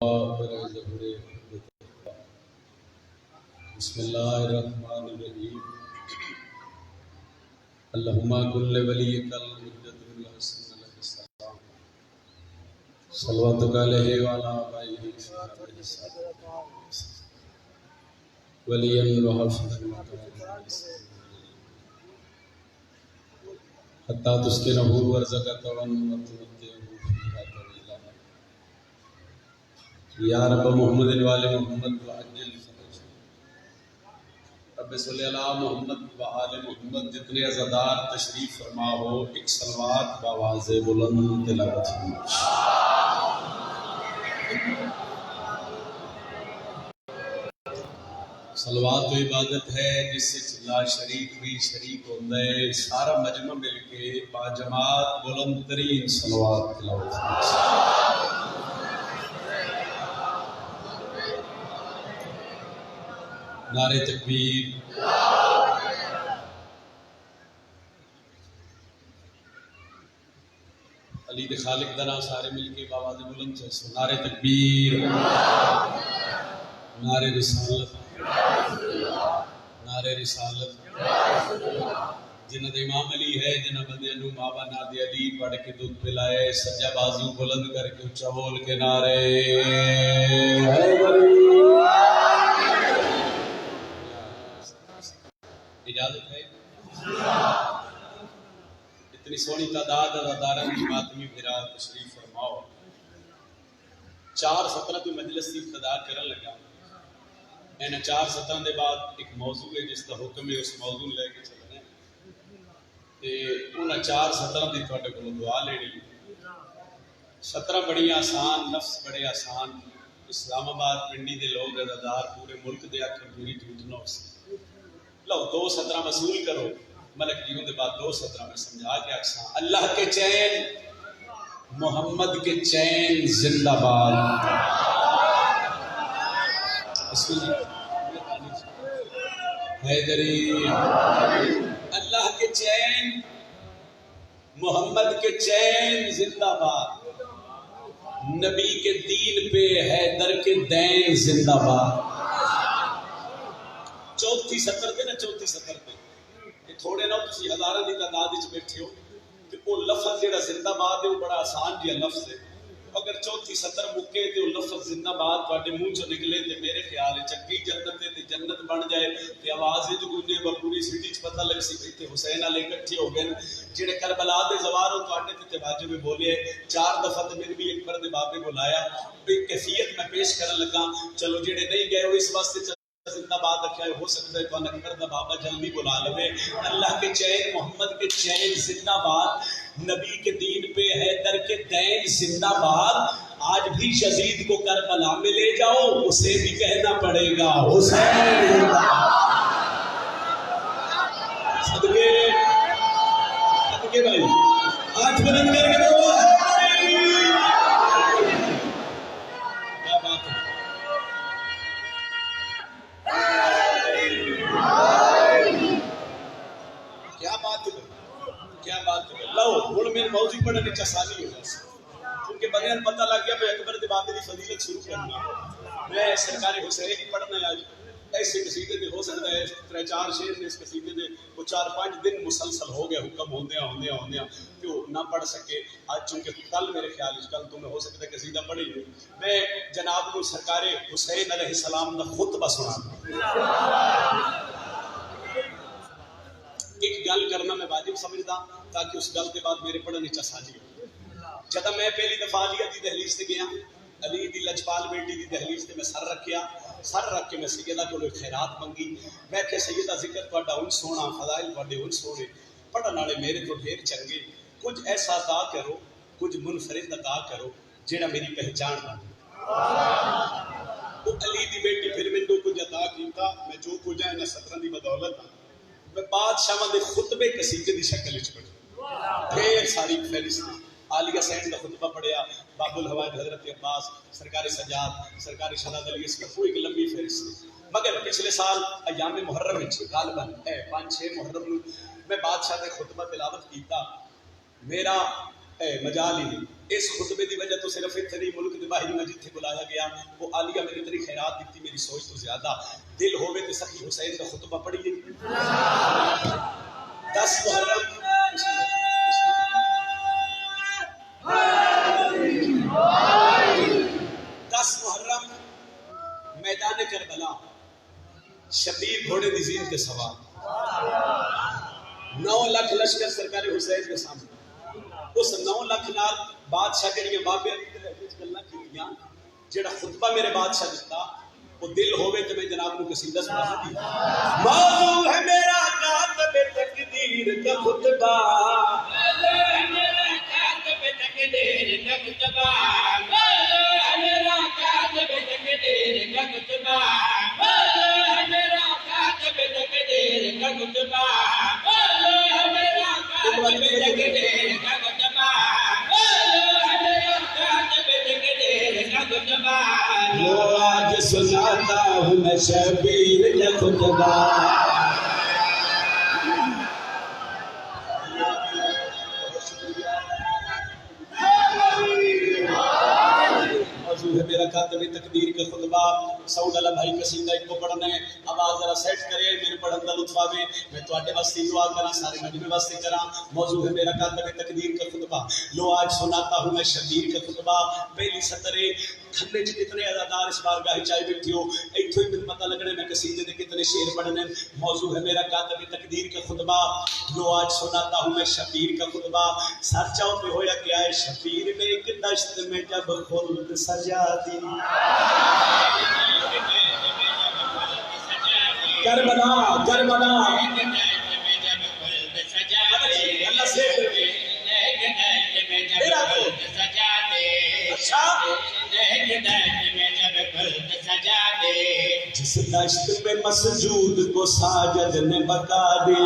بسم اللہ الرحمن الرحیم اللہم کل ولیک الحجۃ الحسن علیہ السلام صلواتک علیہ وعلی آبائہ ولیا وحفظا حتی تسکنہ ورزقک وتمتعہ فیہا طویلا یا رب محمد والے محمد وعجل رب صلی اللہ محمد و آل محمد جتنے عزادار تشریف فرما ہو ایک صلوات بآواز بلند تلاوت فرما صلوات تو عبادت ہے جس سے لا شریک بھی شریک ہوتا ہے سارا مجمع مل کے با جماعت بلند ترین صلوات تلاوت فرما نعرہ تکبیر علی دے خالق دنا سارے مل کے باواز بلند سے نعرہ تکبیر نعرہ رسالت نعرہ رسالت جنہ دے امام علی ہے جنہ بندے انو بابا نادی علی پڑھ کے دودھ پلائے سجا بازو بلند کر کے اچھا بول کے نعرہ اجازت ہے اتنی سونی تعداد اداران کی ماتمی بھیرا تشریف فرماؤ 4:17 تو مجلس کی ابتدا کرن لگا میں نے 4:17 دے بعد ایک موضوع ہے جس کا حکم ہے اس موضوع لے کے چلنا تے انہاں 4:17 دی تواڈے کولوں دعا لینی 17 بڑی آسان لفظ بڑے آسان اسلام آباد پنڈی دے لوگ ادار پورے ملک دے آکھن پوری جھوٹ نہ ہو سکے لو 2:17 وصول کرو ملک دیوں دے بعد 2:17 میں سمجھا کے اکساں اللہ کے چین محمد کے چین زندہ باد حیدری اللہ کے چین محمد کے چین زندہ باد نبی کے دین پہ حیدر کے دین زندہ باد چوتھی سطر پہ نا چوتھی سطر پہ یہ تھوڑے نہ تسی ہزارہ دی تعداد وچ بیٹھے ہو کہ وہ لفظ جڑا زندہ باد ہے وہ بڑا آسان جہا لفظ ہے اگر چوتھی سطر مکے تے وہ لفظ زندہ باد تواڈے منہ چوں نکلے تے میرے خیال ہے چنگی جنت تے جنت بن جائے تے آواز وچ گونجے وہ پوری سٹی وچ پتہ لگ سی تے حسین علی اکٹھے ہو گئے جڑے کربلا دے زوار ہو تواڈے تے واجب میں بولے 4 دفعہ تے میں بھی اکبر دے بابے بلایا کوئی کیفیت میں پیش کرن لگا چلو جڑے نہیں گئے وہ اس واسطے زندہ باد رکھا ہے ہو سکتا ہے تو اکبر دا بابا جلدی بلا لے اللہ کے چین محمد کے چین زندہ باد نبی کے دین پہ حیدر کے دین زندہ باد آج بھی یزید کو کربلا میں لے جاؤ اسے بھی کہنا پڑے گا حسین صدقے صدقے بھائی ہاتھ بلند کر کے دو موضوع پڑھنے کی آسانی ہو جائے کیونکہ بغیر پتہ لگ گیا میں اکبر دے بابے دی فضیلت شروع کرنا میں سرکاری حسین ہی پڑھنا آج ایسے قصیدے دے ہو سکتا ہے 3-4 شعر نے اس قصیدے دے وہ 4-5 دن مسلسل ہو گیا حکم ہوندیاں کہ وہ نہ پڑھ سکے آج چونکہ کل میرے خیال کل تمہیں ہو سکتا ہے قصیدہ پڑھی نہیں میں جناب کو سرکار حسین علیہ السلام کا خطبہ سنا ایک گل کرنا میں واجب سمجھدا تاکہ اس گل کے بعد میرے پڑھنے چ آسانی ہو جب میں پہلی دفعہ علی دی دہلیز تے گیا علی دی لجپال بیٹی دی دہلیز تے میں سر رکھ کے میں سیدہ کو خیرات منگی میں کہ سیدہ ذکر تہاڈا ان سونا فضائل تہاڈے ان سونے پڑھن والے میرے تو ڈھیر چنگے کچھ ایسا عطا کرو کچھ منفرد عطا کرو جڑا میری پہچان بن تو علی دی بیٹی پھر مینوں کچھ عطا کیتا میں جو کچھ ہے انہاں 17 دی بدولت میں بادشاہاں دے خطبے قصیدے دی شکل وچ پڑھی ڈھیر ساری فہرست عالیہ سین کا خطبہ پڑھیا باب الحوائج حضرت عباس سرکار سجاد سرکار شہزاد علی اس کا ایک لمبی فہرست مگر پچھلے سال ایام محرم وچ غالباً 5-6 محرم میں بادشاہ دے خطبہ تلاوت کیتا میرا مجال ہی نہیں. اس خطبے دی وجہ تو صرف اتنے نہیں ملک دے باہر میں جتھے بلایا گیا وہ عالیہ میری اتنی خیرات دیتی میری سوچ تو زیادہ. دل ہوئے تو سخی حسین کا خطبہ پڑھیے 10 محرم. 10 محرم میدان کربلا شبیر گھوڑے دی زین کے سوار 9 لاکھ لشکر سرکار حسین کے سامنے. اس 9 لاکھ نال بادشاہ جڑیاں بابے گلاں کیتیاں جڑا خطبہ میرے بادشاہ دیتا وہ دل ہوئے تو میں جناب کو قصیدہ سنا دی. موضوع ہے میرا کاتب تقدیر کا خطبہ، موضوع ہے میرا کاتب تقدیر کا خطبہ، موضوع ہے میرا کاتب تقدیر کا خطبہ، موضوع ہے میرا کاتب تقدیر کا خطبہ، موضوع ہے میرا کاتب تقدیر کا خطبہ، موضوع ہے میرا کاتب تقدیر کا خطبہ. وہ آج سناتا ہوں میں شبیر کا خطبہ. موضوع ہے میرا کاتب تقدیر کا خطبہ. سعود اللہ بھائی قصیدہ ایک کو پڑھنا ہے، آواز ذرا سیٹ کرے میرے پڑھن کا لطف آوے. میں تواڈے واسطے دعا کراں، سارے مجمع واسطے کراں. موضوع ہے میرا کاتب تقدیر کا خطبہ. لو آج سناتا ہوں میں شبیر کا خطبہ. پہلی سطرے کھنے چ کتنے ادادار اس بار گاہی چائے بیٹھے ہو، ایتھوں ہی مجھے پتہ لگنے میں قصیدے دے کتنے شعر پڑھنے. موضوع ہے میرا کاتب تقدیر کا خطبہ. لو آج سناتا ہوں میں شبیر کا خطبہ. سر چاؤ پہ ہویا کیا ہے شبیر میں ایک دشت میں جب خلد سجا دی، کربلا کربلا اللہ سے جس دشت میں مسجود کو ساجد نے بتا دی،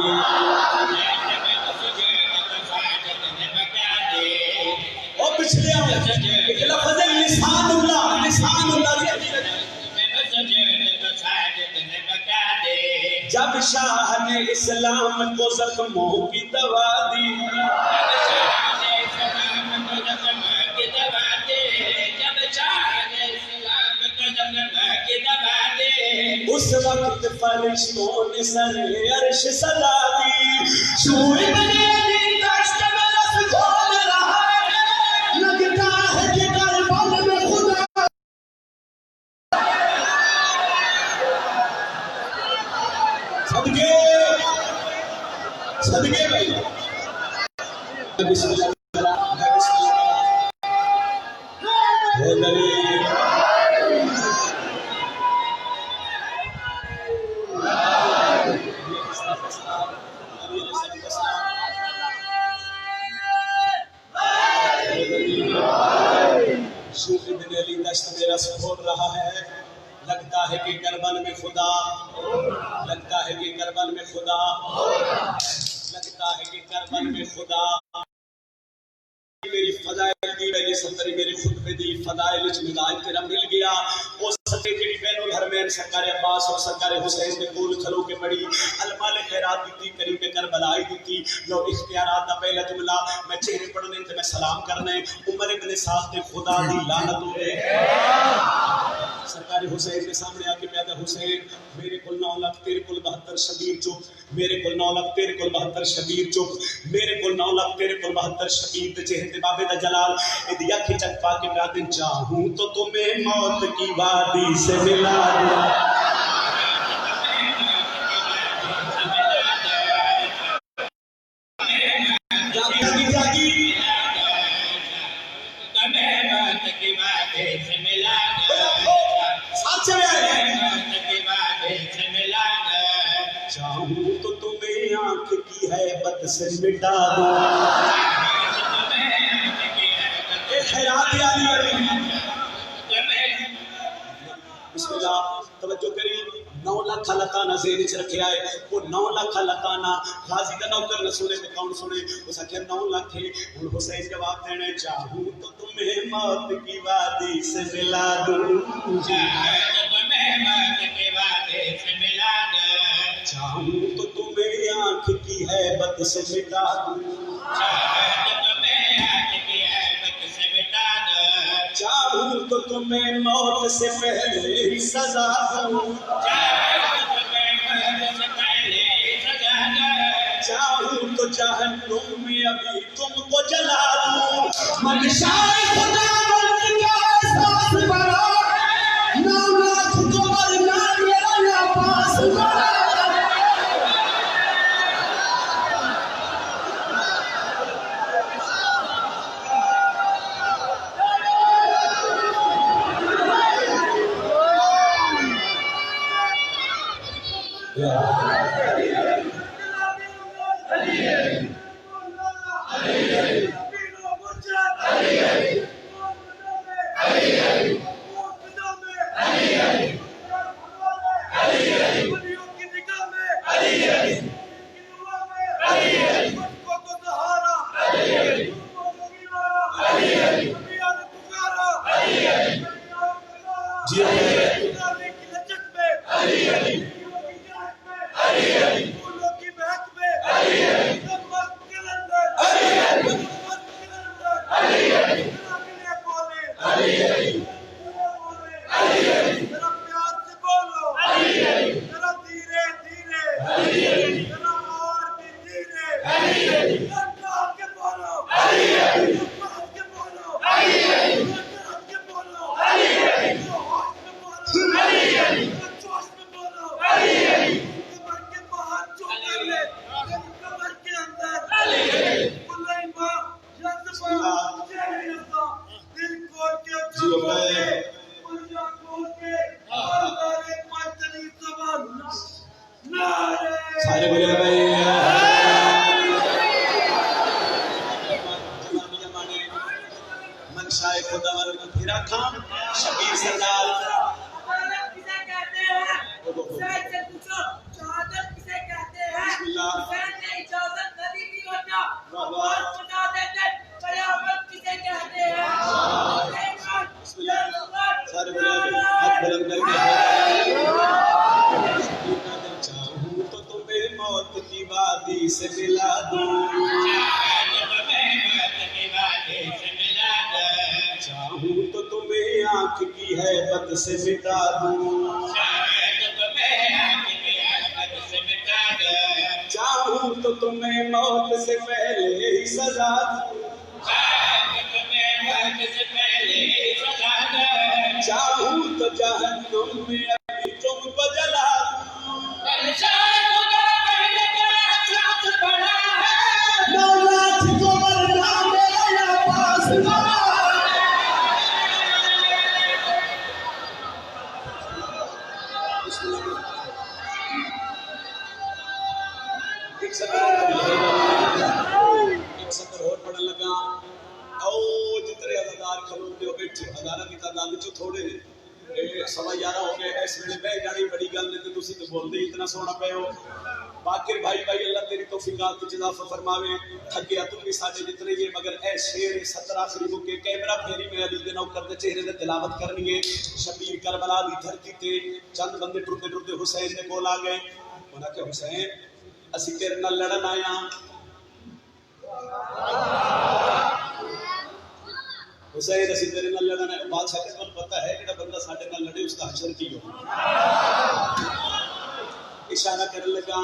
اور پچھلے ایک لفظ لسان اللہ، لسان اللہ جب شاہ نے اسلام کو زخموں کی دوا دی، اس وقت فرشتوں نے سر عرش سجا دی. شور بنے علی دشت میں رس کھول رہا ہے، لگتا ہے کہ کربلا میں خدا. صدقے صدقے بھائی بسم اللہ کھول رہا ہے. لگتا ہے کہ کربلا میں خدا، لگتا ہے کہ کربلا میں خدا، لگتا ہے کہ کربلا میں خدا. میری فضائل دی میری سفری میری خطبے دی فضائل وچ مزاج تیرا مل گیا. اس سطح جڑی بین الحرمین سرکار عباس اور سرکار حسین کے کول کھلو کے پڑھی المال خیرات دیتی کریم کربلا آئی دیتی. لو اختیارات دا پہلا جملہ میں چہرے پڑھنے تے میں سلام کرنے. عمر ابن سعد تے خدا دی لعنت ہوے سرکار حسین کے سامنے آ کے پیدا حسین میرے کل 9 لاکھ تیرے کل 72 شبیر چپ، میرے کل 9 لاکھ تیرے کل 72 شبیر چپ، میرے کل 9 لاکھ تیرے کل 72 شبیر دے چہرے تے بابے دا جلال ادی اکھ چک پا کے میں دن چاہوں تو تمہیں موت کی وادی سے ملا دوں. چاہوں تو تمہیں آنکھ کی ہیبت سے مٹا دوں. بسم اللہ توجہ کری. 9 لاکھ لتانا ذہن چ رکھے آئے. وہ 9 لاکھ لتانا غازی کا نوکر نہ سنے تو کون سنے. اس آخر 9 لاکھ ہے. ہوں حسین جواب دینا چاہوں تو تمہیں موت کی وادی سے ملا دوں. چاہوں تو تمہیں آنکھ کی ہیبت سے مٹا دوں. تو تمہیں موت سے پہلے ہی سزا دوں، چاہوں تو جہنم میں ابھی تم کو جلا دوں، منشائے خدا بن کا احساس بڑا، نہ لاکھ تو مرنا میرا پاس بڑا۔ منشائے خدا پھرا کھام شبیر سردار عدالت کسے کہتے ہیں؟ حسین سے پوچھو شہادت کسے کہتے ہیں؟ حسین نے اجازت نہ دی تھی ورنہ اور خدا دیتے قیامت کسے کہتے ہیں؟ سارے بولے ہاتھ بلند کر کے چاہوں تو تمہیں موت کی وادی سے ملا دوں، چاہوں تو تمہیں آنکھ کی ہیبت سے مٹا دوں، چاہوں تو تمہیں موت سے پہلے ہی سزا دوں، چاہوں تو جہنم میں ابھی تم کو جلا دوں، نہ لاکھ تو مرنا میرا پاس بڑا۔ ایک سطر اور پڑھن لگا، او جتنے عزادار کھلوتے ہو بیٹھے ہزارہ کی تعداد چ تھوڑے نے، 11:15 ہو گئے، اس ویلے بہ جانی بڑی گل نہیں، تسی تو بولدے ہی اتنا سونا پے ہو۔ باقر بھائی اللہ تیری توفیقات وچ اضافہ فرماوے، تھکیا تم بھی ساڈے جتنے یہ، مگر اے شیر 17 آخری مکے کیمرہ پھیری میں علی دے نوکر دے چہرے دے تلاوت کرنی ہے۔ شبیر کربلا دی دھرتی تے چند بندے ٹرتے ٹرتے حسین دے کول آ گئے، انہاں کہ حسین اسی تیرے نال لڑن آئے ہاں۔ حسین اسی تیرے نال لڑن آئے، بادشاہ کے تمہیں پتہ ہے کہ بندہ ساڈے نال لڑے اس کا حشر کی ہو۔ اشارہ کرنے لگا،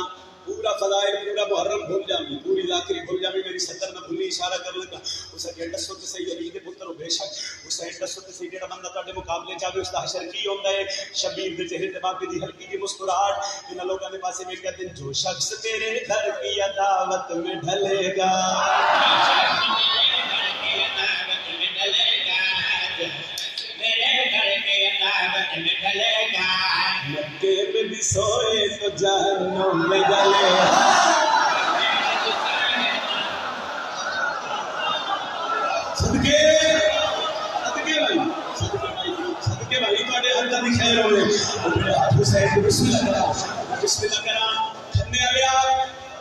پورا فضائل پورا محرم بھول جامی، پوری ذاکری بھول جامی، میری سطر نہ بھولی۔ اشارہ کرنے لگا، اسے کہ دسو تے صحیح علی دے پتر ہو، بے شک حسین دسو تے صحیح جڑا بندہ تواڈے مقابلے چاہے اس دا حشر کی ہوندا ہے۔ شبیر دے چہرے تے باقی دی ہلکی جی مسکراہٹ، انہاں لوکاں دے پاسے میں کہتے ہیں، جو شخص تیرے گھر کی عداوت میں ڈھلے گا، مکے میں بھی سوئے تو جہنم میں جلے گا۔ صدقے بھائی تواڈے حق دی خیر ہوے، حسین کو بسم اللہ کرا، کھنے والیا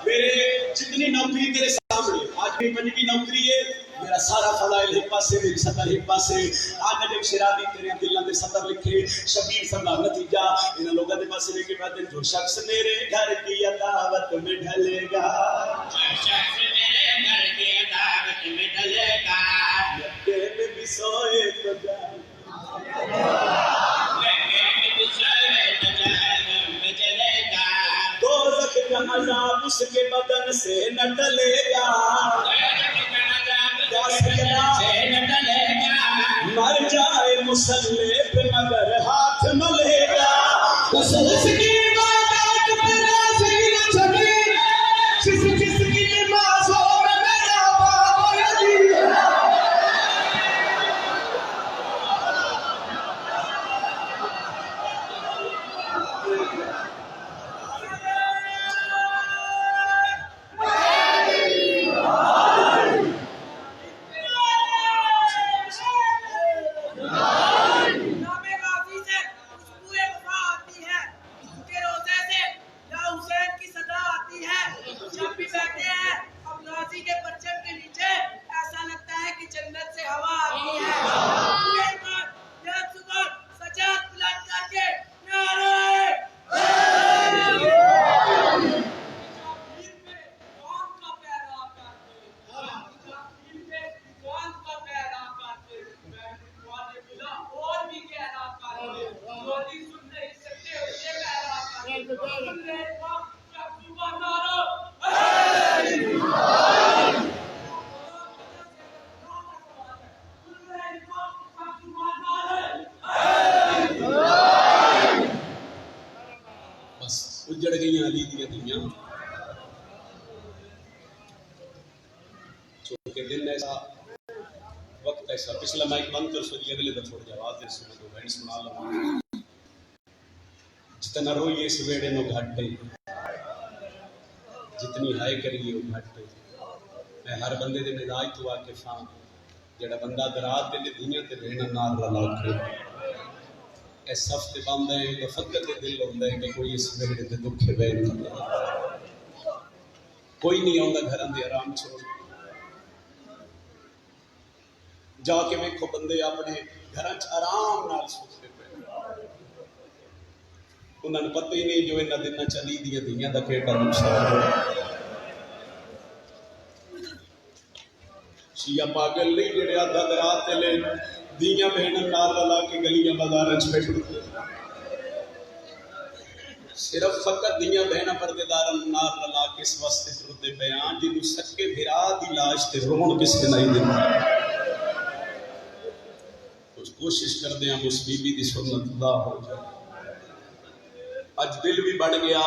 میرے جتنی نوکری تیرے سامنے، آج میری پنجویں نوکری ہے، میرا سارا فضائل ایک پاسے، میری سطر ایک پاسے، آج نجم شرابی تیرے دلاں دے سطر لکھے، شبیر سردار نتیجہ انہاں لوگاں دے پاسے لے کے بعد جو شخص میرے گھر کی عداوت میں ڈھلے گا، مکے میں بھی سوئے تو جہنم دوزخ کا عذاب اس کے بدن سے نہ ٹلے گا، مر جائے مسلح پہ مگر ہاتھ ملے گا، اس کی عبادت پہ راضی نہ چھٹے، جس کی نمازوں میں میرا بابا علی ہے۔ اجڑ گئی علی دیا دنیا، چونکہ دن ایسا وقت ایسا، پچھلا مائک بند کر سو اگلے دفعہ تھوڑی آواز دے سو تو بہن سنا لوں، جتنا روئیے اس ویڑے نو گھٹ گئی، جتنی ہائے کریے وہ گھٹ گئی۔ میں ہر بندے دے مزاج تو واقف ہاں، جڑا بندہ درات دے دنیا تے بہن نال رلا کے اس ہفتے بند ہے تو فکر دے دل ہوتا ہے کہ کوئی اس ویڑے دے دکھے بہن کرے، کوئی نہیں آتا گھراں دے آرام چھوڑ، جا کے ویکھو بندے اپنے گھراں چ آرام نال سوتے پے، انہاں نوں پتہ ہی نہیں جو انہاں دناں چلی دیاں دھیاں دا کیڑا نقصان ہو۔ شیعہ پاگل نہیں جڑے آدھا رات لے دیاں بہناں نال رلا کے گلیاں بازاراں چ بیٹھے، صرف فقط دیاں بہناں پردے داراں نال رلا کے اس واسطے ٹردے پے ہاں جنوں سکے بھرا دی لاش تے رون کس نے نہیں دیندا۔ کوشش کردے ہیں اس بی بی دی سنت ادا ہو جائے۔ اج دل بھی بڑھ گیا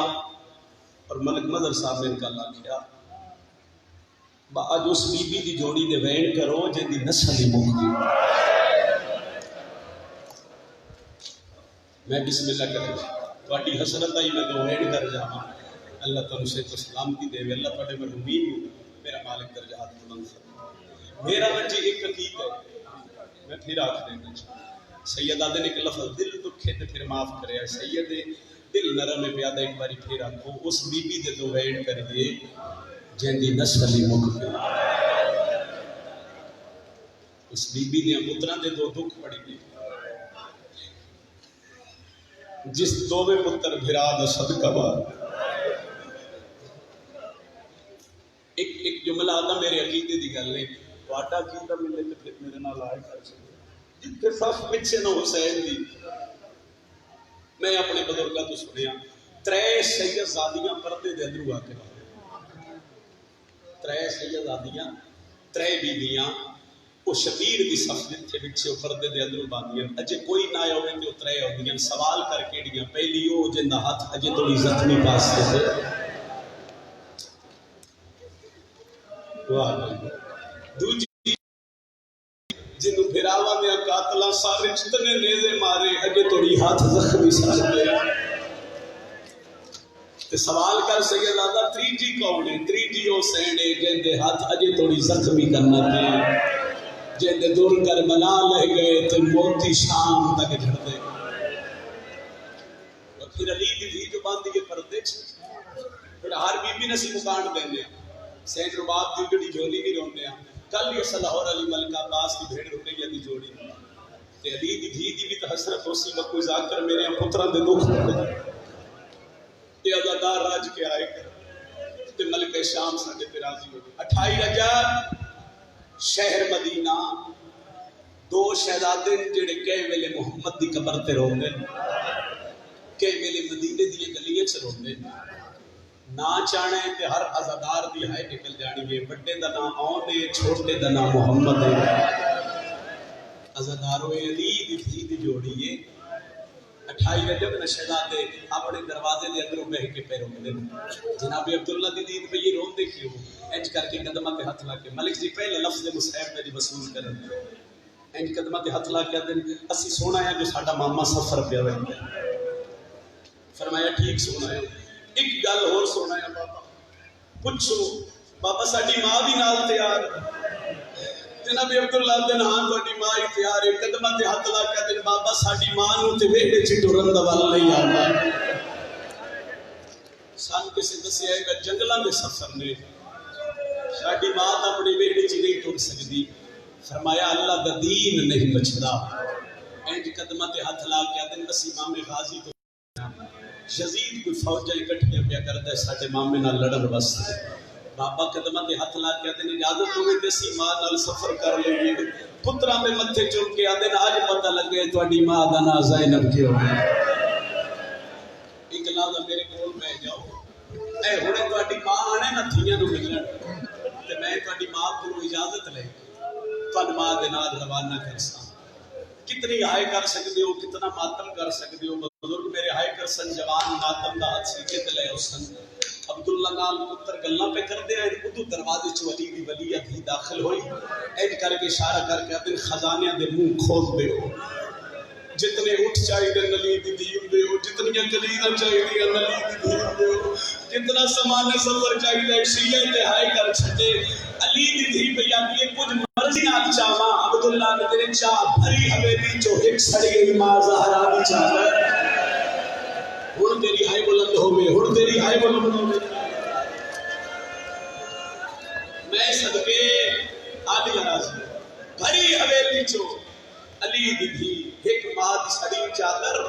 اور ملک مدر صاحب نے کل آکھیا اج اس بی بی دی جوڑی دے وین کرو جن دی نسل ہی مک گئی۔ میں بسم اللہ کروں تہاڈی حسرت آئی میں دو وین کر جاواں، اللہ تعالی سے تو سلامتی دے، اللہ تہاڈے مرحومین میرا مالک درجات بلند فرمائے۔ میرا وجہ ایک حقیقت ہے، میں پھر آخ دینا سید آدھے نے کہ لفظ دل دکھے تو پھر معاف کرے، سید دل نرم ہے پیادہ ایک باری پھر آخو اس بی بی دے دو وین کریے جن دی نسل ہی مک گئی، اس بی بی دے پتراں دے دو دکھ پڑی گئی، جس دوویں پتر بھرا دا صدقہ بار۔ ایک جملہ آتا میرے عقیدے دی گل نہیں، واٹا عقیدہ ملے تو پھر میرے نال آئے کر سکتے جتنے صف پچھے نہ حسین دی۔ میں اپنے بزرگاں تو سنیا ترے سیدزادیاں پردے دے اندروں آ کے ترے سیدزادیاں ترے بیویاں وہ شبیر دی صف جتھے پچھے پردے دے اندروں باندیاں، اجے کوئی نہ آئے ہوئے جو ترے ہوندیاں، سوال کر کے ڈیاں پہلی وہ جن دا ہاتھ اجے تھوڑی زخمی پاس سے دوجی جنوں پھراوا دیا قاتلاں سارے جتنے نیزے مارے اجے توڑی ہاتھ زخمی سارے تے سوال کر سیدزادہ تریجی کون ہے؟ تریجی او سینے جن دے ہاتھ اجے توڑی زخمی کرنا تے جن دے دور کر بلا لے گئے تے موتی شام تک جھڑ دے اور پھر علی دی دھی جو باندھی کے پردے پھر ہر بی بی نسی مکان دیندے سین رباب دی گڑی جھولی بھی روندے ہیں۔ کل یہ لاہور علی ملکہ عباس کی بھیڑ رکیہ دی جوڑی تے علی دی دھی دی بھی تو حسرت ہو سی کوئی ذاکر میرے پتران دے دکھ تے عزادار راج کے آئے کر تے ملکہ شام ساڑھے پہ راضی ہو 28 رجب شہر مدینہ دو شہزادے جڑے کئی ویلے محمد دی قبر تے روندے کئی ویلے مدینے دی گلیاں چ روندے نہ چاہنا ہے تے ہر عزادار دی ہائے نکل جانی ہے بڑے دا نام آن ہے چھوٹے دا نام محمد ہے عزادارو علی دی تھی دی جوڑی ہے 28 رجب نے شہزادے اپنے دروازے دے اندروں بہ کے پہ روندے جناب عبداللہ دی دید پہ یہ روندے کیوں انج کر کے قدمہ تے ہاتھ لا کے ملک جی پہلے لفظ مصحف میری وصول کرن انج قدمہ تے ہاتھ لا کے دن اسی سونا ہے جو ساڈا ماما سفر پہ ہوئے فرمایا ٹھیک سونا ہے ایک گل اور سونا ہے بابا پوچھو بابا ساڈی ماں بھی نال تیار جناب عبداللہ دن ہاں تہاڈی ماں ہی تیار ہے قدمہ تے ہاتھ لا کے دن بابا ساڈی ماں نوں تے ویڑے چ ٹرن دا ول نہیں آندا سان کسے دسیا ہے کہ جنگلاں دے سفر نے ساڈی ماں تا اپنی ویڑے چ نہیں ٹر سکدی فرمایا اللہ دا دین نہیں بچدا انج قدمہ تے ہاتھ لا کے دن اسی امام غازی تو یزید کوئی فوجاں اکٹھیاں پیا کردا ہے ساڈے مامے نال لڑن واسطے بابا قدمہ تے ہاتھ لا کے دن اجازت ہوے تے اسی ماں نال سفر کر لئیے پتراں دے متھے چوم کے آدن اج پتہ لگے تہاڈی ماں دا نام زینب کیوں ہے ایک لازم میرے کول بیٹھ جاؤ اے ہنے تہاڈی ماں آنے نہ تھیاں نوں ملن تے میں تہاڈی ماں کولوں اجازت لے تہاڈی ماں دے نال روانہ کرساں کتنی ہائے کر سکتے ہو کتنا ماتم کر سکتے ہو بزرگ میرے ہائے کر سن جوان ماتم دا ہاتھ سیکھے تے لے حسن عبداللہ نال پتر گلاں پہ کر دے ہیں ادو دروازے چ ولی دی ولی ادھی داخل ہوئی اج کر کے اشارہ کر کے اپنے خزانے دے منہ کھول دے ہو جتنے اٹھ چاہیے نلی دی دین دے ہو جتنی کلیداں چاہیے نلی دی دین دے ہو جتنا سامان سفر چاہیے شیعہ تے ہائے کر چھٹے علی دی دھی پہ آتی ہے کچھ مرضی نہ چاہواں عبداللہ نے تیرے چاہ بھری حویلی جو ایک سڑی گئی ماں زہرا دی چاہتا ہے ہن تیری ہائے بلند ہوئے ہن تیری ہائے بلند ہوئے میں صدقے آدھی راضی بھری حویلی جو علی دی دھی ایک ماں دی سڑی چادر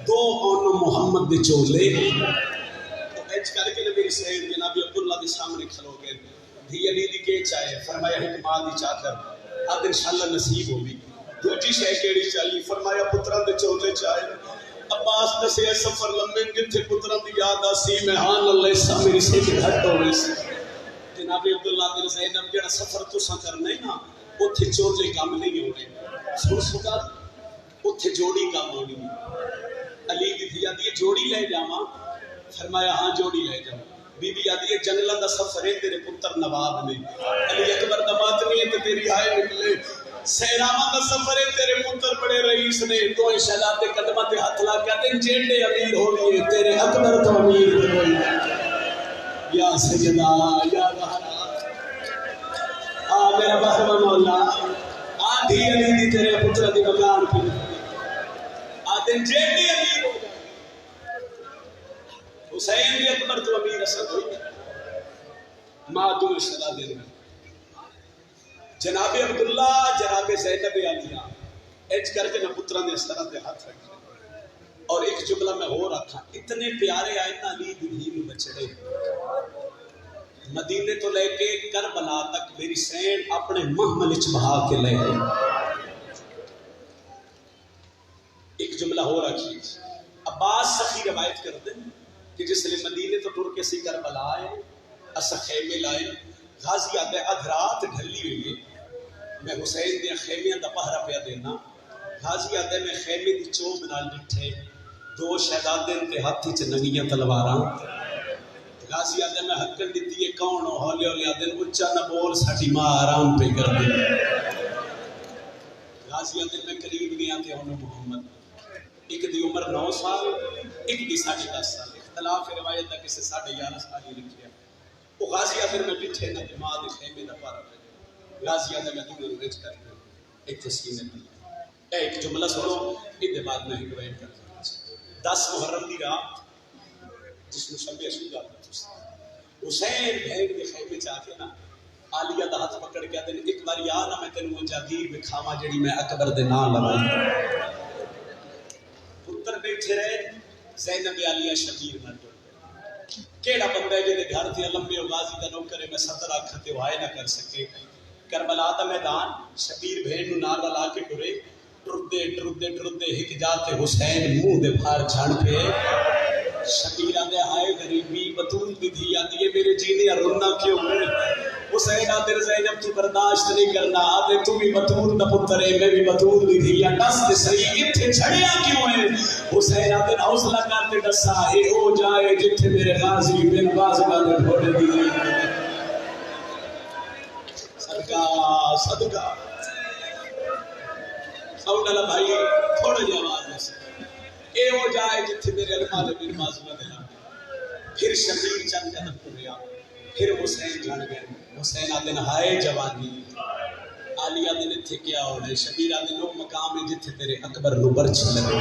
دو اون محمد دی چولے تو ایج کر کے میری سید جناب عبداللہ دی سامنے کھلو گئے دھی علی دی کے چاہے فرمایا ایک ماں دی چادر آدھ انشاءاللہ نصیب ہوگی دوجی شے کیڑی چاہیے فرمایا پتران دے چولے چاہے عباس دسے سفر لمبے جتھے پتران دی یاد آسی میں ہاں اللہ سا میری سید گھٹ ہوئے سی جناب عبداللہ دل زینب جڑا سفر تساں کرنے نا اتھے چولے کام نہیں ہونے سن سکا اتھے جوڑی کام ہونی علی دی دھی آدھی جوڑی لے جاواں فرمایا ہاں جوڑی لے جاواں بی بی آدھی جنگلاں دا سفر ہے تیرے پتر نواب نے علی اکبر دا ماتمی ہے تے تیری ہائے نکلے سہراواں دا سفر ہے تیرے پتر بڑے رئیس نے تو شہزادے قدمہ تے ہاتھ لا کے دن جیڑے امیر ہوئے تیرے اکبر تو امیر ہوئی یا سیدہ یا زہرا آ میرا بہر مولا آدھی علی دی تیرے پتر دی مکان پہ آدھن جیڑے امیر ہو جائے حسین بھی اکبر تو امیر اسد ہوئی ماں تو شہزادہ دے جناب عبداللہ جناب زینب عالیہ اج کر کے نہ پتران نے اس طرح دے ہاتھ رکھے اور ایک جملہ میں ہو رکھا اتنے پیارے آئے نا علی دی دھی میں بچڑے مدینے تو لے کے کربلا تک میری سین اپنے محمل اچ بہا کے لے گئے ایک جملہ ہو رکھی عباس سخی روایت کر دیں کہ جس لئے مدینے تو ٹر کے سی کربلا آئے اسا خیمے لائے غازی آدھے ادھرات ڈھلی ہوئی ہے میں حسین دیا خیمیاں دا پہرہ پیا دینا غازی آدھے میں خیمے دی چوب نال ڈٹھے دو شہزادے تے ہاتھی چ ننگیاں تلواراں غازی آدھے میں حقن دیتی ہے کون ہو ہولے ہولے آدھے اچھا نہ بول ساٹھی ماں آرام پہ کر دے غازی آدھے میں قریب نہیں آتے ہوں محمد ایک دی عمر 9 سال ایک دی 10.5 سال اختلاف روایت دا کسے 11.5 سال ہی لکھیا وہ غازی آدھے میں بٹھے نہ دماغ دے خیمے دا پارا غازی آدھے میں دنوں رج کر دے ایک تسکینے میں ایک جملہ سنو ایک بعد میں ایک بیان کرتا 10 محرم دی رات جس میں شب اشو جاتا حسین بھیگ دے خیمے چاہتے نا آلیہ دا ہاتھ پکڑ کے آدھے ایک بار یاد میں تینوں جاگیر بکھاواں جڑی میں اکبر دے نام لگائی پتر بیٹھے رہے زینب عالیہ شبیر نہ ٹر کیڑا بندہ ہے جے گھر تے لمبے غازی دا نوکر میں 70 آنکھ تے وائے نہ کر سکے کربلا دا میدان شبیر بھین نو نال لا کے ٹرے ٹردے ٹردے ٹردے ایک جاتے حسین منہ دے بھار چھڑ پے شبیر آدھے آئے غریبی بطول دی دھی آدھی ہے میرے جینے رونا کیوں ہے حسین آدھے زینب تو برداشت نہیں کرنا آدھے تو بھی بطول دا پتر ہے میں بھی بطول دی دھی یا ڈس دے صحیح اتھے چھڑیا کیوں ہے حسین آدھے حوصلہ کرتے ڈسا اے ہو جائے جتھے میرے غازی بن باز والے گھوڑے دی دھی صدقہ صدقہ ساؤنڈ اللہ بھائی تھوڑا جی آواز ہے اے ہو جائے جتھے میرے المال بن معصومہ دلا پھر شبیر چند قدم ٹریا پھر حسین جان گئے حسین آدھے ہائے جوانی علی آدھے تھے کیا ہو رہے شبیر آدھے لوگ مقام ہے جتھے تیرے اکبر نو برچ لگے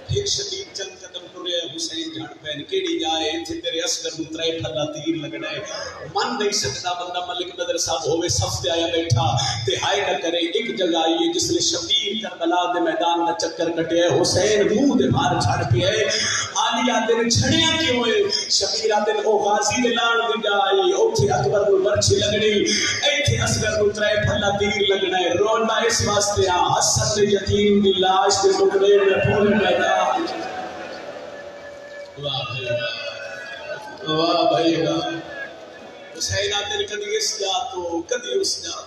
پھر شبیر چند قدم ٹریا حسین جان پہن کیڑی جائے تھے تیرے اصغر نو ترے پھلا تیر لگنا ہے من نہیں سکتا بندہ ملک بدر صاحب ہوئے صف تے آیا بیٹھا تے ہائے نہ کرے ایک جگہ آئیے جس نے شبیر کربلا دے میدان دا چکر کٹے ہے حسین منہ دے بھار چھڑ پہ ہے علی آدھے نے چھڑیا کیوں ہے شبیر آدھے او غازی دے لان دی جائی اوتھے اکبر نو برچی لگنی ایتھے اصغر نو ترے پھلا تیر لگنا ہے رونا اس واسطے حسن یتیم دی لاش دے ٹکڑے میں پھول میدان واہ بھائی واہ بھائی واہ حسین آدھے کدی اس جا تو کدی اس جا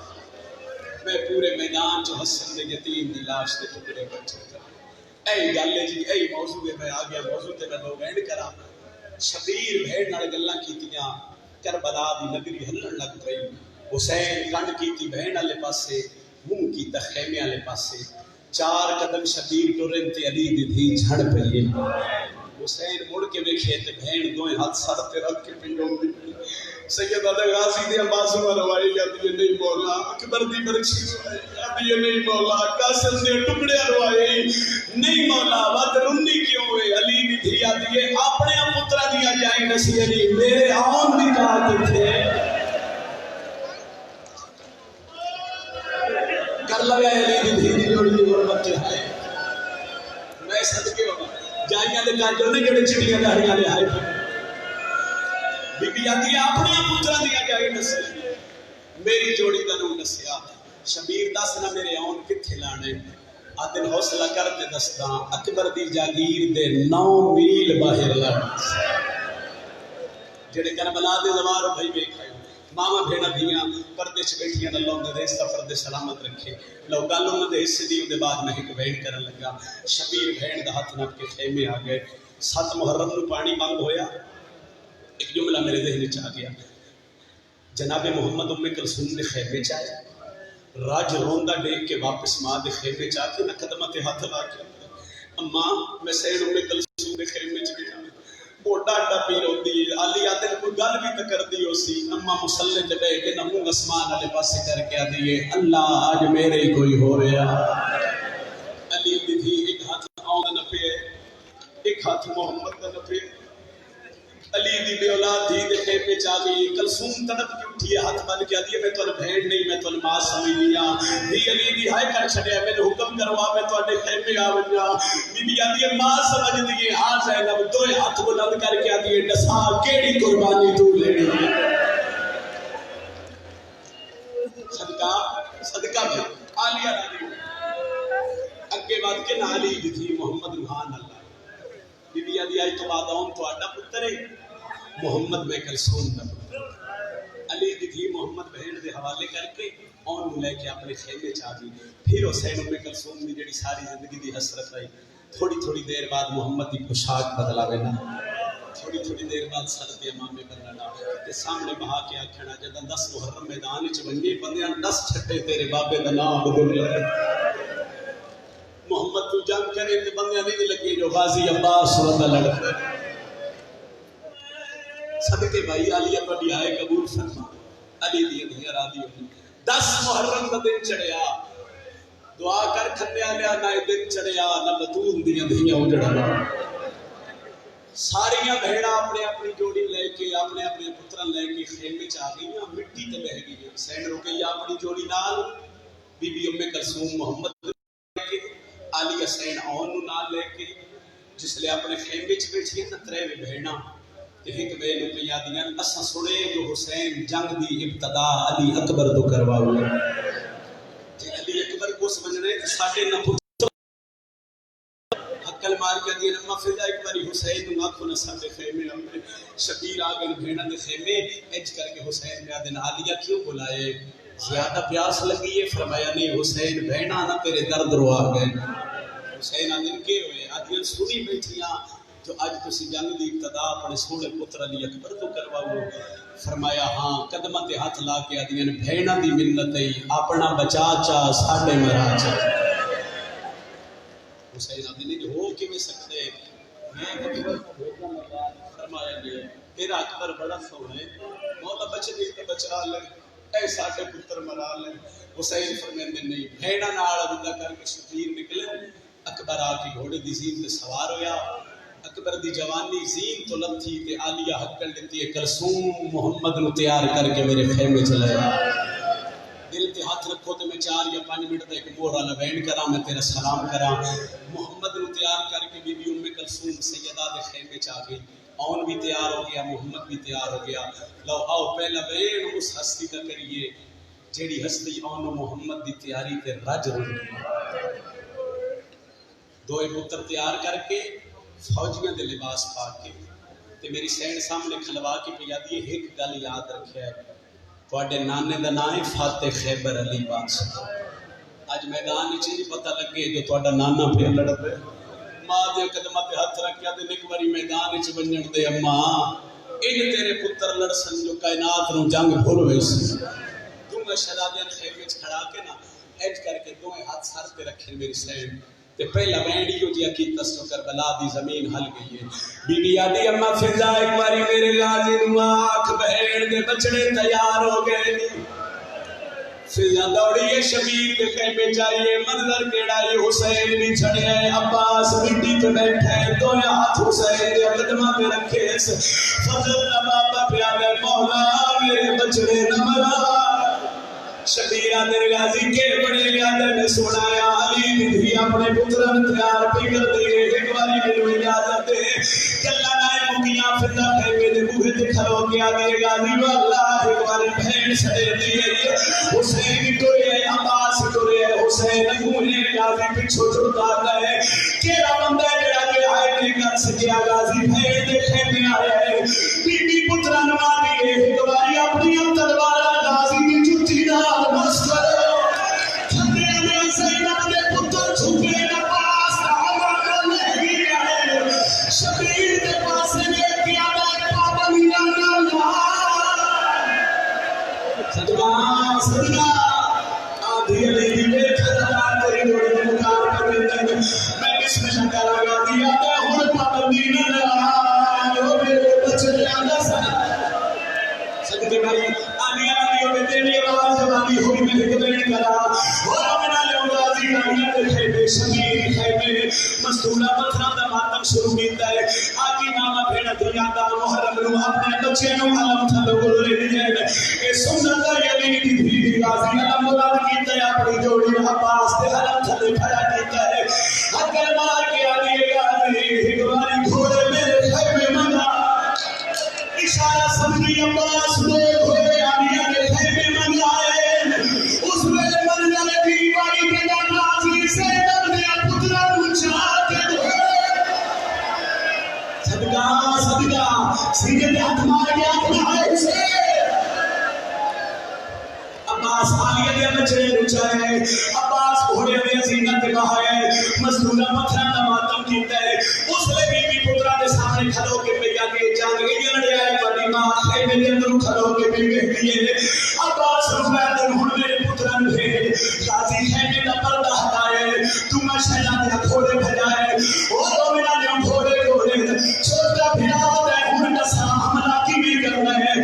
میں پورے میدان جو حسن دے یتیم دی لاش دے ٹکڑے بچے کر اے گالے جی اے موضوع میں آ گیا موضوع تے میں لوگ اینڈ کرا شبیر بھیڑ نال گلاں کیتیاں کربلا دی نگری ہلن لگ پئی حسین کنڈ کیتی بہن والے پاسے منہ کیتا خیمے والے پاسے 4 قدم شبیر ٹرن تے علی دی دھی جھڑ پئی حسین مڑ کے ویکھے تے بہن دوئے ہاتھ سر تے رکھ کے پنجوندی سید غازی دے بازو روائی جاتی ہے نہیں مولا اکبر دی برچھی روائی جاتی ہے نہیں مولا قاسم دے ٹکڑے روائی نہیں مولا ود رنی کیوں ہے علی دی دھی آتی ہے اپنے پترا دیا جائیں نسی علی میرے آن دی جا تھے کر لگا علی دی دھی دی جوڑی دی غربت ہے میں صدقے ہوگا جائیاں دے کانجوں نے جڑے چڑیاں داڑیاں لے آئے بی بی آتی ہے اپنے پترا دیا جائے نسی میری جوڑی دا نو نسیا شبیر دس نہ میرے آن کتھے لانے آدن حوصلہ کرتے دستا اکبر دی جاگیر دے 9 میل باہر لانے جڑے کربلا دے زوار بھائی ویکھائے ماما بھیڑا دیاں پردے چ بیٹھیاں اللہ دے اس سفر دے سلامت رکھے لو گل انہاں دے حصے دی دے بعد میں ایک ویٹ کرن لگا شبیر بھیڑ دا ہاتھ نپ کے خیمے آ گئے 7 محرم نو پانی بند ہویا ایک جملہ میرے ذہن چ آ گیا جناب محمد ام کلثوم دے خیمے چ آئے راج روندا دیکھ کے واپس ماں دے خیمے چ آ کے نہ قدماں تے ہاتھ لا کے اماں میں سین ام کلثوم دے خیمے چ گیا وہ ڈاڈا پی روندی علی آتے کوئی گل بھی نہ کردی ہو سی اماں مصلی تے بیٹھ کے نہ منہ آسمان والے پاسے کر کے آدھی ہے اللہ آج میرے ہی کوئی ہو رہا علی دی دھی ایک ہاتھ آؤں نہ پے ایک ہاتھ محمد نہ پے علی دی بے اولاد دی دے خیمے چ آ گئی کلثوم تڑپ کے اٹھی ہاتھ بن کے آدھی میں تن بہن نہیں میں تن ماں سمجھ لیا دی علی دی ہائے کر چھڈیا میں حکم کروا میں تواڈے خیمے آ ونجا بی بی آدھی ماں سمجھ دی ہاں زینب دوئے ہاتھ بلند کر کے آدھی ڈسا کیڑی قربانی تو لینی صدقہ صدقہ بھی عالیہ دی اگے بات کے نالی دی تھی محمد سبحان اللہ بی بی آدھی آئی تو بعد آن تواڈا پتر ہے محمد میں کلثوم دا علی دی تھی محمد بہن دے حوالے کر کے اون لے کے اپنے خیمے چ آ گئی پھر حسین ام کلثوم دی جڑی ساری زندگی دی حسرت رہی تھوڑی تھوڑی دیر بعد محمد دی پوشاک بدلاوے نا تھوڑی تھوڑی دیر بعد سر تے امامے بدلنا تے سامنے بہا کے آکھنا جدوں 10 محرم میدان وچ ونجے بندیاں 10 چھٹے تیرے بابے دا نام بدل محمد تو جنگ کرے تے بندیاں نہیں لگے جو غازی عباس ودا لڑ پے صدقے بھائی علی بڑی آئے قبول فرما علی دی دھی راضی ہو 10 محرم دا دن چڑھیا دعا کر کھنیا لیا نہ دن چڑھیا نہ بطول دی دھیاں اجڑا ساریاں بہڑا اپنے اپنی جوڑی لے کے اپنے اپنے پترن لے کے خیمے چ آ گئیاں مٹی تے بہ گئی حسین رکیا اپنی جوڑی نال بی بی ام کلثوم محمد کے علی حسین اون نو نال لے کے جس لے اپنے خیمے چ بیٹھی تے ترے بہنا ایک بے نو پیا دیاں اساں سنے جو حسین جنگ دی ابتدا علی اکبر تو کرواؤ جی علی اکبر کو سمجھنے کہ ساڈے نہ عقل مار کے دی لما فضا ایک باری حسین نو آکھو نہ ساڈے خیمے ہمیں شبیر آ گئے بھیڑاں دے خیمے اج کر کے حسین نے آدن عالیہ کیوں بلائے زیادہ پیاس لگی ہے فرمایا نہیں حسین بہنا نہ تیرے درد رو آ گئے حسین آدن کے ہوئے آدن سنی بیٹھیاں جو آج تسی جنگ دی ابتدا اپنے سونے پتر علی اکبر تو کرواؤ فرمایا ہاں قدمہ تے ہاتھ لا کے آدن بہنا دی منت ہے اپنا بچا چا ساڈے مرا چا حسین آدن جو ہو کے میں سکتے میں اکبر کو بھیجا مردان فرمایا گیا تیرا اکبر بڑا سونا ہے مولا بچے دیکھتے بچا لے اے ساڈے پتر مرا لے حسین فرمیندے نہیں بھیڑا نال عبدہ کر کے شبیر نکلے اکبر آ کے گھوڑے دی زین تے سوار ہویا اکبر دی جوانی زین تو لتھی تے عالیہ حق کر لیتی ہے کلثوم محمد نو تیار کر کے میرے خیمے چلے دل تے ہاتھ رکھو تے میں 4 یا 5 منٹ تک مورا لوین کرا میں تیرا سلام کرا محمد نو تیار کر کے بی بی ام کلثوم سیدہ دے خیمے چا گئی اون بھی تیار ہو گیا محمد بھی تیار ہو گیا لو آؤ پہلا بین اس ہستی کا کریے جیڑی ہستی اون محمد دی تیاری تے رج ہو گئی دوئے پتر تیار کر کے فوجیاں دے لباس پا کے تے میری سین سامنے کھلوا کے پیا دی ایک گل یاد رکھیا ہے تواڈے نانے دا نام ہے فاتح خیبر علی بادشاہ اج میدان وچ نہیں پتہ لگے جو تواڈا نانا پھر لڑ پے ماں دے قدماں تے ہاتھ رکھیا تے ایک واری میدان وچ ونجن دے اماں ان تیرے پتر لڑسن جو کائنات نو جنگ بھول ہوئی سی تو میں شہزادیاں خیمے وچ کھڑا کے نا اج کر کے دوئے ہاتھ سر تے رکھے میری سین تے پہلا وینڈیو جی کی تسو کربلا دی زمین ہل گئی ہے بی بی آدی اما فضا ایک باری میرے غازی نو آکھ بہن دے بچڑے تیار ہو گئے فضا دوڑی ہے شبیر کے خیمے چاہیے منظر کیڑا ہے حسین بھی چھڑے ہیں عباس مٹی پہ بیٹھے ہیں دو ہاتھ حسین دے قدمہ پہ رکھے فضل نبابا پیادے مولا میرے بچڑے نمرا شبیر آدھر غازی کے بڑے لیادر میں سنایا علی بھی اپنے پترن تیار پکر دے ایک باری میں نوی اجازت دے کلا نائے مکیاں فضا خیمے دے بوہے دے کھلو کے آگے غازی واللہ ایک باری بہن سڑے دیئے حسین ٹورے عباس ٹورے حسین گونے غازی پچھو چھوٹا ہے کیرا بندہ جڑا کے آئے کے گھر سکیا غازی بہن دے خیمے آئے بی بی پترن مانی ایک باری اپنی تلوارا غازی کی جتی نال بس کرو تھندے میں زینب دے پتر چھپے نہ پاس ہمارا نہیں آئے شبیر دے پاس نے کیا دے پابندیاں نہ صدقہ صدقہ آدھی علی دی بیٹھ رہا تیری دوڑی دے مقام پر میں بسم اللہ کرا گا دیا تے ہن پابندی نہ لو میرے بچے آندا سا صدقے بھائی آنی آنی میں تیری آواز جوانی ہوئی میں ایک بین کرا اور منا لے غازی آنی دے خیمے شبیر خیمے مستورہ پتھرہ دا ماتم شروع کیتا ہے آگی نامہ بھیڑا دیا دا محرم رو اپنے بچے نو علم تھا لوگو لے دیئے اے سنت یلی دی دھی غازی علم مراد کیتا ہے اپنی جوڑی عباس دے علم تھا لے کھڑا کیتا ہے حقل مار کے آنی غازی ایک باری گھوڑے میرے خیمے منا اشارہ سمجھی عباس لوگ ہوئے آنی کے خیمے منگائے اس میں منظر کی باری کے نازی سے دردے پترہ اچھا کے دھوئے صدقہ صدقہ سیدھے دے ہاتھ مار کے آنکھ آئے اسے عباس آلیہ دے بچڑے نچائے عباس گھوڑے دے زینت بہائے مزدورہ پتھرہ دا ماتم کیتا ہے اس لئے بی بی پترہ دے سامنے کھلو کے پیا کے جان گئی لڑے آئے بڑی ماں خیمے دے اندر کھلو کے بھی دیئے عباس رفعہ دن ہن میرے پترن بھیج غازی خیمے دا پردہ ہٹائے تو میں شہلا دیا گھوڑے بھجائے اور رومنہ دیا گھوڑے چھوٹا بھیڑا ہوتا ہے ہن نسا حملہ کی بھی کرنا ہے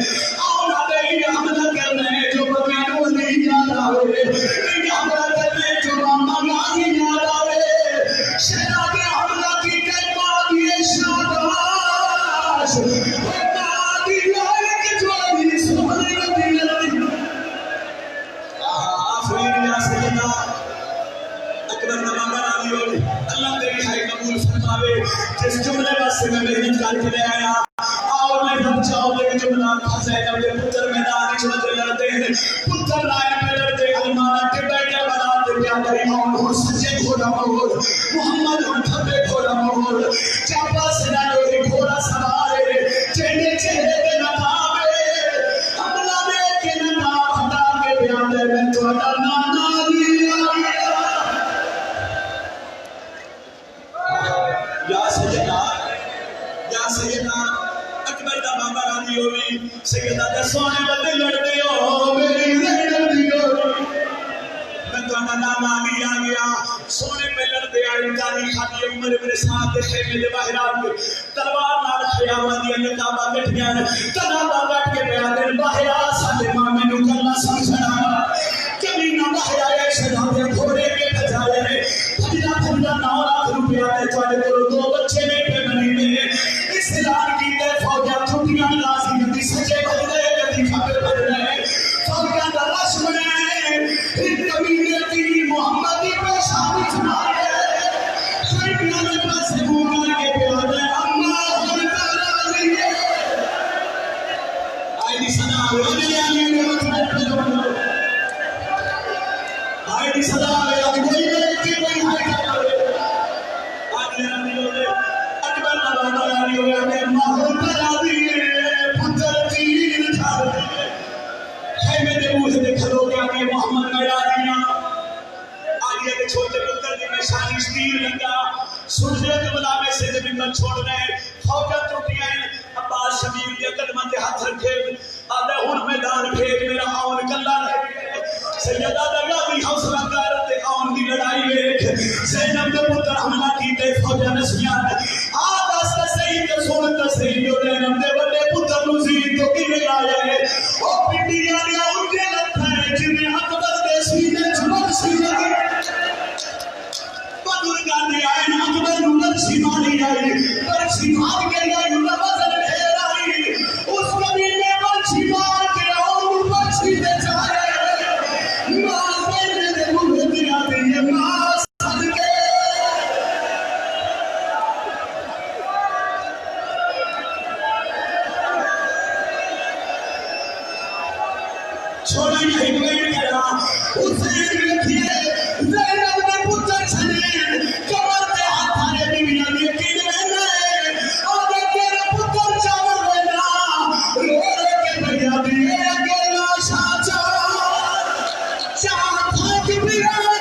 آؤنا دے ہی حملہ کرنا ہے جو بغیر نہیں یاد آوے نہیں حملہ کرنے جو ماما نہیں یاد آوے شہلا دیا حملہ کی کلمہ دیئے شاداش وَمَا دِلَائِكَ جوانی سمرے دِلَائِكَ آفرین یا سیدہ اکبر نمامہ آدھی ہوئی اللہ تیری ہائی قبول فرماوے جس جملے بس سے میں محنت کر کے لے آیا اور میں اللہ زینب کے پتر میدان وچ وجہ لڑتے ہیں پتر لائن میں لڑتے ہیں مانا کے بیٹے بنا دے کیا کری اور سچے گھوڑا مور محمد ہم تھبے گھوڑا مور چاپا سنا لوری گھوڑا سوارے چہنے چہرے کے نقابے حملہ دے کے نقاب ہٹا کے بیان دے میں تو نانا لیا یا سیدنا اکبر دا بابا راضی ہوئی سیدنا دے سونے بندے لڑتے ہو میری زینب دی گوری میں تو نام آگی آگیا سونے پہ لڑتے آئی جانی خالی عمر میرے ساتھ خیمے دے باہر آگے تلوار نال خیامہ دیا نکابہ گٹھیاں تنابہ گٹ کے بیادر باہر آسانے ماں میں نو کلہ سمجھنا کبھی نہ باہر آئے شدہ دے گھوڑے کے بجائے بھجنا 9 لاکھ روپیہ دے توڑے کرو 2 بچے میں پہ بنی میں اسلام کی تے فوجہ چھٹیاں لازی گتی سچے بھجنے گتی خبر بھجنے فوجہ دا رشمنے پھر کمینے کی محمدی پہ شامل چھمارے خیمیاں میں پاس بھوکا کے پیادے اللہ خلقہ راضی ہے آئی دی صدا ہوئے آگے آگے آئی دی صدا ہوئے آگے کوئی نہیں کی کوئی ہائی کھا کرے آگے آگے ہوئے اکبر نبانا آگے ہوئے آگے ماحول پر آگے پتر تیر کھا رہے خیمے دے موہ دے کھلو کے آگے محمد میں آگیا آگے دے چھوٹے پتر دی میں شانش تیر لگا سرجے کے ملامے سے جب ان چھوڑ رہے فوجہ ٹوٹیاں عباس شبیر دے قدمہ دے ہاتھ رکھے آدھے ہون میدان پھیک میرا آن کلہ رہے سیدہ دگاوی حوصلہ کارتے آن دی لڑائی ویک زینب دے پتر حملہ کیتے فوجہ نسیان آدھا سا سہید سونتا سہید جو زینب دے بڑے پتر نوزید تو کی میں آیا ہے او پنڈی آنیا ان کے لگتا ہے جنہیں اکبر دے سینے جھمک سینے بدرگاہ دے آئے اکبر نور سیمانی آئی پر سیمان کے آئی نوزن پھیر آئی اس کبھی میں پر سیمان کے اور اوپر سینے جائے چھوڑا نہیں بیٹ کرا اسے رکھیے زینب نے پتر چھنے کمر دے ہاتھانے بیویاں دے کنوے آگے تیرے پتر چاول لینا روڑے کے بھیا دیئے اگلا شاچا چاہتا کہ بیان